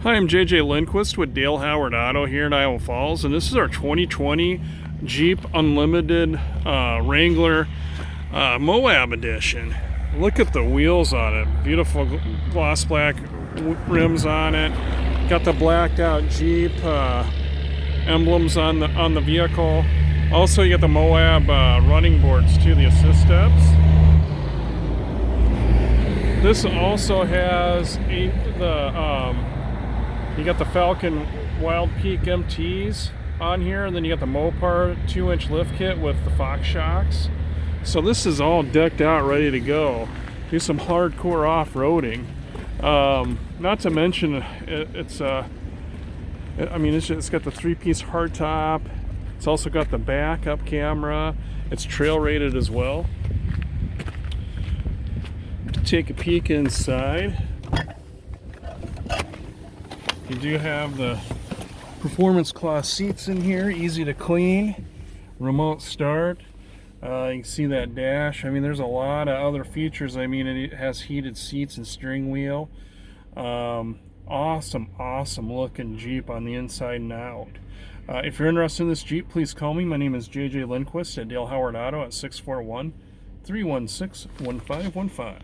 Hi, I'm JJ Lindquist with Dale Howard Auto here in Iowa Falls, and this is our 2020 Jeep Unlimited Wrangler Moab Edition. Look at the wheels on it. Beautiful gloss black rims on it. Got the blacked out Jeep emblems on the vehicle. Also, you got the Moab running boards too, the assist steps. This also has you got the Falcon Wild Peak MTs on here, and then you got the Mopar 2-inch lift kit with the Fox shocks. So this is all decked out, ready to go. Do some hardcore off-roading. Not to mention, it's got the 3-piece hardtop. It's also got the backup camera. It's trail rated as well. Take a peek inside. You do have the performance class seats in here, easy to clean, remote start. You can see that dash. I mean, there's a lot of other features. I mean, it has heated seats and steering wheel. Awesome looking Jeep on the inside and out. If you're interested in this Jeep, please call me. My name is JJ Lindquist at Dale Howard Auto at 641-316-1515.